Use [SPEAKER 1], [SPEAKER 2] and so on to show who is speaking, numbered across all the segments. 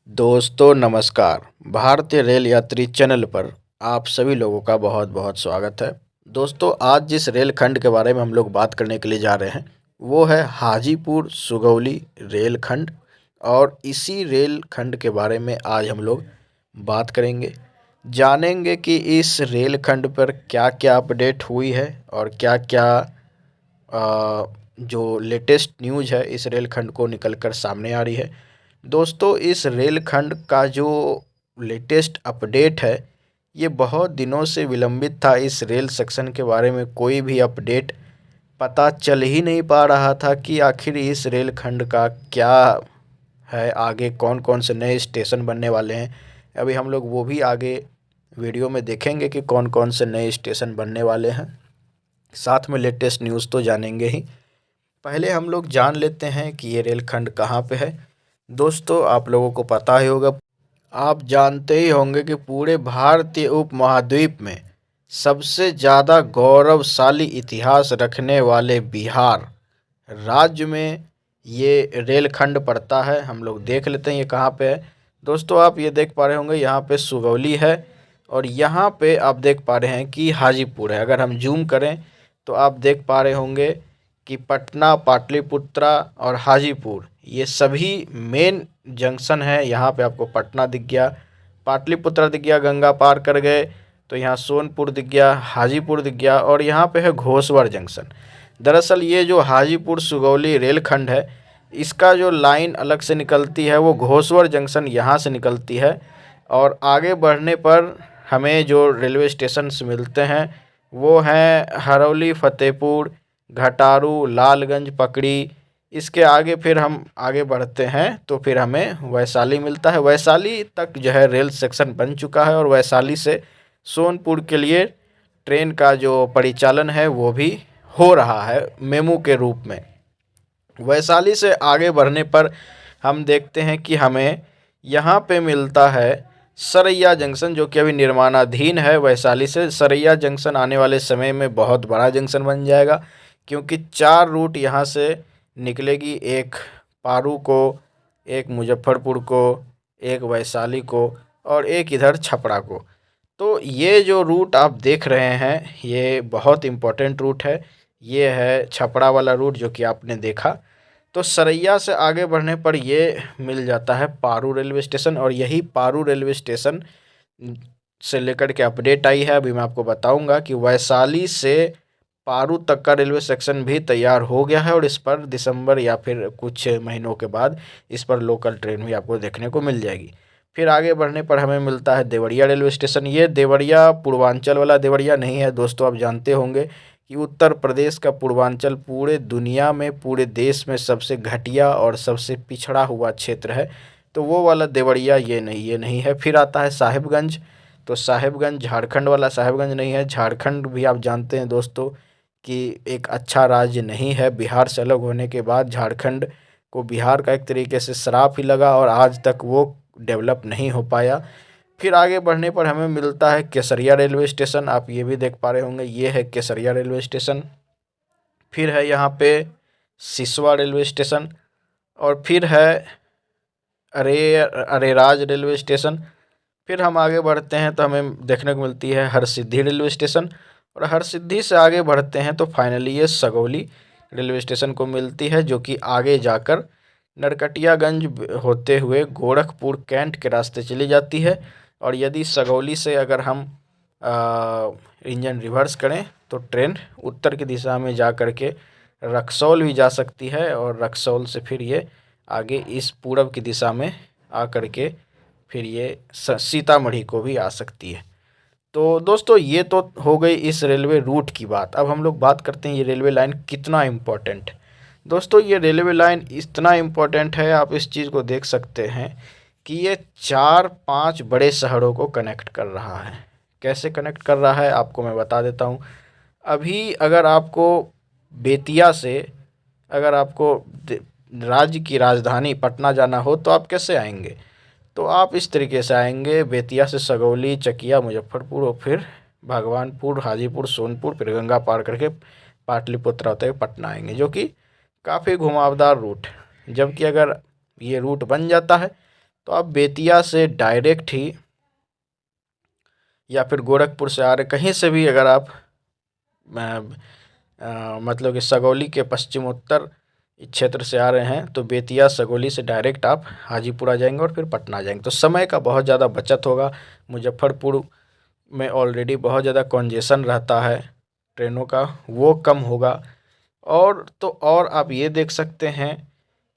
[SPEAKER 1] दोस्तों नमस्कार। भारतीय रेल यात्री चैनल पर आप सभी लोगों का बहुत बहुत स्वागत है। दोस्तों आज जिस रेल खंड के बारे में हम लोग बात करने के लिए जा रहे हैं वो है हाजीपुर सुगौली रेल खंड। और इसी रेल खंड के बारे में आज हम लोग बात करेंगे, जानेंगे कि इस रेल खंड पर क्या क्या अपडेट हुई है और क्या क्या जो लेटेस्ट न्यूज़ है इस रेल खंड को निकल कर सामने आ रही है। दोस्तों इस रेल खंड का जो लेटेस्ट अपडेट है ये बहुत दिनों से विलंबित था। इस रेल सेक्शन के बारे में कोई भी अपडेट पता चल ही नहीं पा रहा था कि आखिर इस रेल खंड का क्या है, आगे कौन कौन से नए स्टेशन बनने वाले हैं। अभी हम लोग वो भी आगे वीडियो में देखेंगे कि कौन कौन से नए स्टेशन बनने वाले हैं, साथ में लेटेस्ट न्यूज़ तो जानेंगे ही। पहले हम लोग जान लेते हैं कि ये रेलखंड कहाँ पे है। दोस्तों आप लोगों को पता ही होगा, आप जानते ही होंगे कि पूरे भारतीय उपमहाद्वीप में सबसे ज़्यादा गौरवशाली इतिहास रखने वाले बिहार राज्य में ये रेलखंड पड़ता है। हम लोग देख लेते हैं ये कहाँ पे है। दोस्तों आप ये देख पा रहे होंगे यहाँ पे सुगौली है और यहाँ पे आप देख पा रहे हैं कि हाजीपुर है। अगर हम जूम करें तो आप देख पा रहे होंगे कि पटना, पाटलिपुत्रा और हाजीपुर ये सभी मेन जंक्शन है। यहाँ पे आपको पटना दिख गया, पाटलिपुत्रा दिख गया, गंगा पार कर गए तो यहाँ सोनपुर दिख गया, हाजीपुर दिख गया और यहाँ पे है घोसवर जंक्शन। दरअसल ये जो हाजीपुर सुगौली रेलखंड है इसका जो लाइन अलग से निकलती है वो घोसवर जंक्शन यहाँ से निकलती है। और आगे बढ़ने पर हमें जो रेलवे स्टेशन मिलते हैं वो हैं हरौली, फतेहपुर, घटारू, लालगंज, पकड़ी। इसके आगे फिर हम आगे बढ़ते हैं तो फिर हमें वैशाली मिलता है। वैशाली तक जो है रेल सेक्शन बन चुका है और वैशाली से सोनपुर के लिए ट्रेन का जो परिचालन है वो भी हो रहा है मेमू के रूप में। वैशाली से आगे बढ़ने पर हम देखते हैं कि हमें यहाँ पे मिलता है सरैया जंक्शन, जो कि अभी निर्माणाधीन है। वैशाली से सरैया जंक्शन आने वाले समय में बहुत बड़ा जंक्शन बन जाएगा क्योंकि 4 रूट यहाँ से निकलेगी, एक पारू को, एक मुजफ्फरपुर को, एक वैशाली को और एक इधर छपरा को। तो ये जो रूट आप देख रहे हैं ये बहुत इम्पोर्टेंट रूट है। ये है छपरा वाला रूट जो कि आपने देखा। तो सरैया से आगे बढ़ने पर ये मिल जाता है पारू रेलवे स्टेशन और यही पारू रेलवे स्टेशन से लेकर के अपडेट आई है। अभी मैं आपको बताऊंगा कि वैशाली से पारू तक का रेलवे सेक्शन भी तैयार हो गया है और इस पर दिसंबर या फिर कुछ महीनों के बाद इस पर लोकल ट्रेन भी आपको देखने को मिल जाएगी। फिर आगे बढ़ने पर हमें मिलता है देवरिया रेलवे स्टेशन। ये देवरिया पूर्वांचल वाला देवरिया नहीं है दोस्तों। आप जानते होंगे कि उत्तर प्रदेश का पूर्वांचल पूरे दुनिया में, पूरे देश में सबसे घटिया और सबसे पिछड़ा हुआ क्षेत्र है। तो वो वाला देवरिया ये नहीं है। फिर आता है साहिबगंज। तो साहिबगंज झारखंड वाला साहिबगंज नहीं है। झारखंड भी आप जानते हैं दोस्तों कि एक अच्छा राज्य नहीं है। बिहार से अलग होने के बाद झारखंड को बिहार का एक तरीके से श्राप ही लगा और आज तक वो डेवलप नहीं हो पाया। फिर आगे बढ़ने पर हमें मिलता है केसरिया रेलवे स्टेशन। आप ये भी देख पा रहे होंगे, ये है केसरिया रेलवे स्टेशन। फिर है यहाँ पे सिसवा रेलवे स्टेशन और फिर है अरेराज रेलवे स्टेशन। फिर हम आगे बढ़ते हैं तो हमें देखने को मिलती है हरसिद्धि रेलवे स्टेशन और हरसिद्धि से आगे बढ़ते हैं तो फाइनली ये सगौली रेलवे स्टेशन को मिलती है, जो कि आगे जाकर नरकटियागंज होते हुए गोरखपुर कैंट के रास्ते चली जाती है। और यदि सगौली से अगर हम इंजन रिवर्स करें तो ट्रेन उत्तर की दिशा में जा कर के रक्सौल भी जा सकती है और रक्सौल से फिर ये आगे इस पूरब की दिशा में आ कर के फिर ये सीतामढ़ी को भी आ सकती है। तो दोस्तों ये तो हो गई इस रेलवे रूट की बात। अब हम लोग बात करते हैं ये रेलवे लाइन कितना इम्पोर्टेंट है। दोस्तों ये रेलवे लाइन इतना इम्पोर्टेंट है, आप इस चीज़ को देख सकते हैं कि ये 4-5 बड़े शहरों को कनेक्ट कर रहा है। कैसे कनेक्ट कर रहा है आपको मैं बता देता हूँ। अभी अगर आपको बेतिया से अगर आपको राज्य की राजधानी पटना जाना हो तो आप कैसे आएंगे? तो आप इस तरीके से आएंगे, बेतिया से सगौली, चकिया, मुजफ्फरपुर और फिर भगवानपुर, हाजीपुर, सोनपुर, फिर गंगा पार करके पाटलिपुत्रा होते हुए पटना आएंगे, जो कि काफ़ी घुमावदार रूट। जबकि अगर ये रूट बन जाता है तो आप बेतिया से डायरेक्ट ही या फिर गोरखपुर से आ रहे कहीं से भी अगर आप मतलब कि सगौली के पश्चिमोत्तर क्षेत्र से आ रहे हैं तो बेतिया सगौली से डायरेक्ट आप हाजीपुर आ जाएंगे और फिर पटना आ जाएंगे, तो समय का बहुत ज़्यादा बचत होगा। मुजफ्फरपुर में ऑलरेडी बहुत ज़्यादा कॉन्जेशन रहता है ट्रेनों का, वो कम होगा। और तो और आप ये देख सकते हैं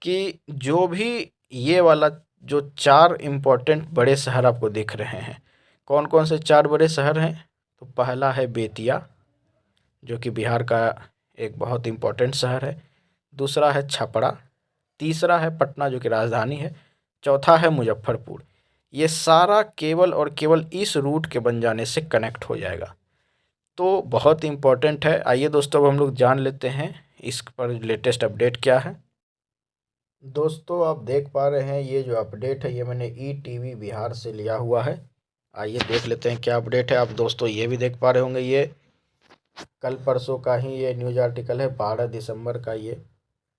[SPEAKER 1] कि जो भी ये वाला जो 4 इम्पोर्टेंट बड़े शहर आपको दिख रहे हैं, कौन कौन से 4 बड़े शहर हैं? तो पहला है बेतिया, जो कि बिहार का एक बहुत इम्पोर्टेंट शहर है। दूसरा है छपरा, तीसरा है पटना जो कि राजधानी है, चौथा है मुजफ्फरपुर। ये सारा केवल और केवल इस रूट के बन जाने से कनेक्ट हो जाएगा, तो बहुत इम्पोर्टेंट है। आइए दोस्तों, अब हम लोग जान लेते हैं इस पर लेटेस्ट अपडेट क्या है। दोस्तों आप देख पा रहे हैं ये जो अपडेट है ये मैंने ईटीवी बिहार से लिया हुआ है। आइए देख लेते हैं क्या अपडेट है। आप दोस्तों ये भी देख पा रहे होंगे, ये कल परसों का ही ये न्यूज़ आर्टिकल है, 12 दिसंबर का ये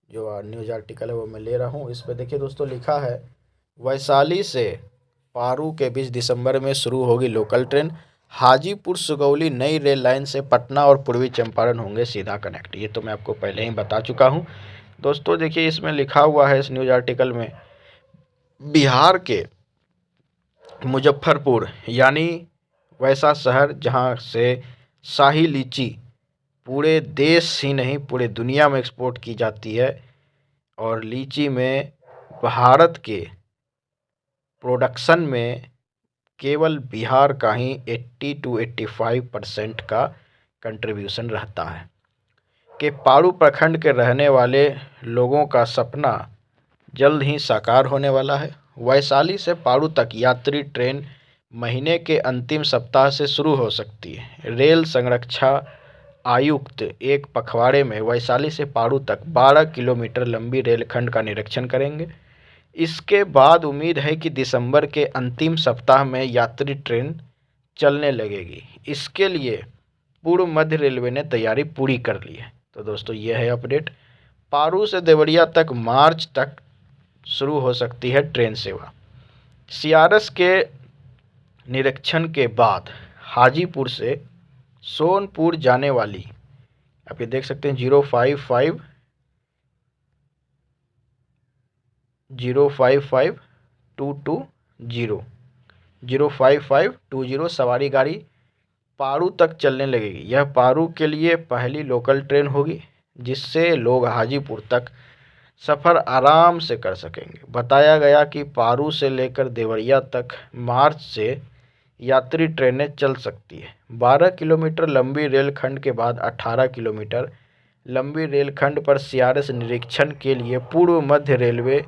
[SPEAKER 1] जो न्यूज़ आर्टिकल है वो मैं ले रहा हूँ। इस पर देखिए दोस्तों, लिखा है वैशाली से पारू के बीच दिसंबर में शुरू होगी लोकल ट्रेन, हाजीपुर सुगौली नई रेल लाइन से पटना और पूर्वी चंपारण होंगे सीधा कनेक्ट। ये तो मैं आपको पहले ही बता चुका हूँ। दोस्तों देखिए, इसमें लिखा हुआ है इस न्यूज़ आर्टिकल में, बिहार के मुजफ्फरपुर यानी वैसा शहर जहाँ से शाही लीची पूरे देश ही नहीं पूरे दुनिया में एक्सपोर्ट की जाती है, और लीची में भारत के प्रोडक्शन में केवल बिहार का ही 80 to 85% का कंट्रीब्यूशन रहता है, कि पारू प्रखंड के रहने वाले लोगों का सपना जल्द ही साकार होने वाला है। वैशाली से पारू तक यात्री ट्रेन महीने के अंतिम सप्ताह से शुरू हो सकती है। रेल संरक्षा आयुक्त एक पखवाड़े में वैशाली से पारू तक 12 किलोमीटर लंबी रेलखंड का निरीक्षण करेंगे। इसके बाद उम्मीद है कि दिसंबर के अंतिम सप्ताह में यात्री ट्रेन चलने लगेगी। इसके लिए पूर्व मध्य रेलवे ने तैयारी पूरी कर ली है। तो दोस्तों ये है अपडेट। पारू से देवरिया तक मार्च तक शुरू हो सकती है ट्रेन सेवा। सीआरएस के निरीक्षण के बाद हाजीपुर से सोनपुर जाने वाली, आप ये देख सकते हैं 055-220 सवारी गाड़ी पारू तक चलने लगेगी। यह पारू के लिए पहली लोकल ट्रेन होगी जिससे लोग हाजीपुर तक सफ़र आराम से कर सकेंगे। बताया गया कि पारू से लेकर देवरिया तक मार्च से यात्री ट्रेनें चल सकती है। 12 किलोमीटर लंबी रेलखंड के बाद 18 किलोमीटर लंबी रेलखंड पर सीआरएस निरीक्षण के लिए पूर्व मध्य रेलवे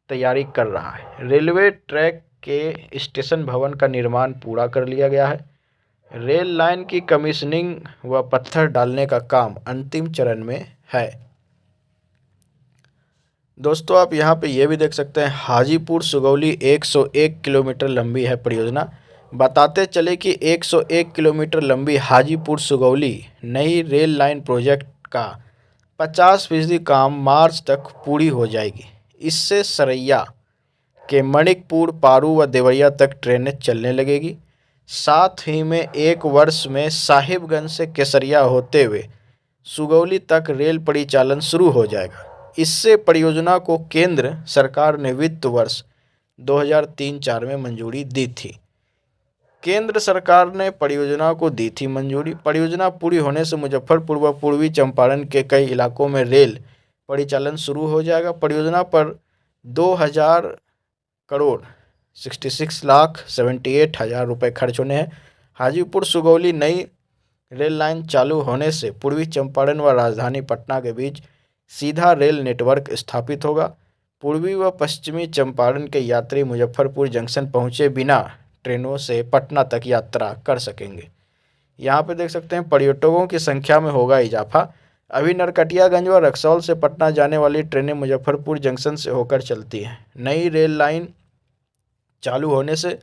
[SPEAKER 1] तैयारी कर रहा है। रेलवे ट्रैक के स्टेशन भवन का निर्माण पूरा कर लिया गया है। रेल लाइन की कमीशनिंग व पत्थर डालने का काम अंतिम चरण में है। दोस्तों आप यहाँ पे ये भी देख सकते हैं, हाजीपुर सुगौली 101 किलोमीटर लंबी है परियोजना। बताते चले कि 101 किलोमीटर लंबी हाजीपुर सुगौली नई रेल लाइन प्रोजेक्ट का 50% काम मार्च तक पूरी हो जाएगी। इससे सरैया के मणिकपुर, पारू व देवरिया तक ट्रेनें चलने लगेगी। साथ ही में एक वर्ष में साहिबगंज से केसरिया होते हुए सुगौली तक रेल परिचालन शुरू हो जाएगा। इससे परियोजना को केंद्र सरकार ने वित्त वर्ष 2003-04 में मंजूरी दी थी। केंद्र सरकार ने परियोजना को दी थी मंजूरी। परियोजना पूरी होने से मुजफ्फरपुर व पूर्वी चंपारण के कई इलाकों में रेल परिचालन शुरू हो जाएगा। परियोजना पर 2000 करोड़ 66,78,000 रुपये खर्च होने हैं। हाजीपुर सुगौली नई रेल लाइन चालू होने से पूर्वी चंपारण व राजधानी पटना के बीच सीधा रेल नेटवर्क स्थापित होगा। पूर्वी व पश्चिमी चंपारण के यात्री मुजफ्फरपुर जंक्शन पहुंचे बिना ट्रेनों से पटना तक यात्रा कर सकेंगे। यहाँ पे देख सकते हैं पर्यटकों की संख्या में होगा इजाफा। अभी नरकटियागंज व रक्सौल से पटना जाने वाली ट्रेनें मुजफ्फरपुर जंक्शन से होकर चलती हैं। नई रेल लाइन चालू होने से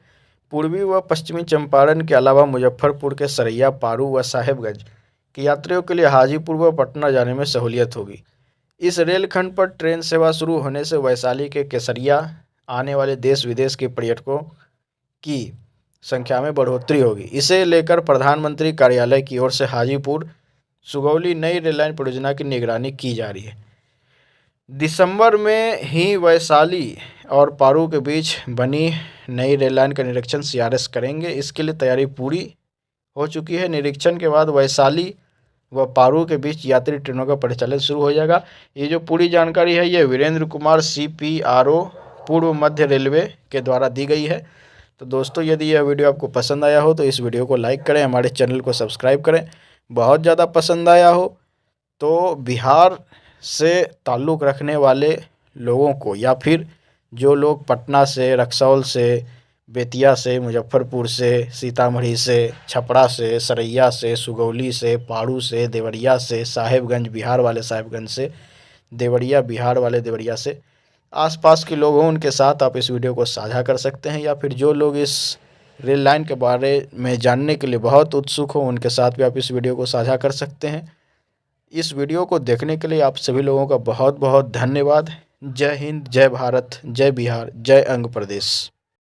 [SPEAKER 1] पूर्वी व पश्चिमी चंपारण के अलावा मुजफ्फरपुर के सरैया, पारू व साहेबगंज के यात्रियों के लिए हाजीपुर व पटना जाने में सहूलियत होगी। इस रेलखंड पर ट्रेन सेवा शुरू होने से वैशाली के केसरिया, आने वाले देश विदेश के पर्यटकों की संख्या में बढ़ोतरी होगी। इसे लेकर प्रधानमंत्री कार्यालय की ओर से हाजीपुर सुगौली नई रेल लाइन परियोजना की निगरानी की जा रही है। दिसंबर में ही वैशाली और पारू के बीच बनी नई रेल लाइन का निरीक्षण सीआरएस करेंगे। इसके लिए तैयारी पूरी हो चुकी है। निरीक्षण के बाद वैशाली व पारू के बीच यात्री ट्रेनों का परिचालन शुरू हो जाएगा। ये जो पूरी जानकारी है ये वीरेंद्र कुमार CPRO पूर्व मध्य रेलवे के द्वारा दी गई है। तो दोस्तों, यदि यह वीडियो आपको पसंद आया हो तो इस वीडियो को लाइक करें, हमारे चैनल को सब्सक्राइब करें। बहुत ज़्यादा पसंद आया हो तो बिहार से ताल्लुक़ रखने वाले लोगों को, या फिर जो लोग पटना से, रक्सौल से, बेतिया से, मुजफ्फरपुर से, सीतामढ़ी से, छपरा से, सरैया से, सुगौली से, पारू से, देवरिया से, साहेबगंज बिहार वाले साहेबगंज से, देवरिया बिहार वाले देवरिया से, आसपास के लोग हों उनके साथ आप इस वीडियो को साझा कर सकते हैं। या फिर जो लोग इस रेल लाइन के बारे में जानने के लिए बहुत उत्सुक हो उनके साथ भी आप इस वीडियो को साझा कर सकते हैं। इस वीडियो को देखने के लिए आप सभी लोगों का बहुत बहुत धन्यवाद। जय हिंद, जय भारत, जय बिहार, जय अंग प्रदेश।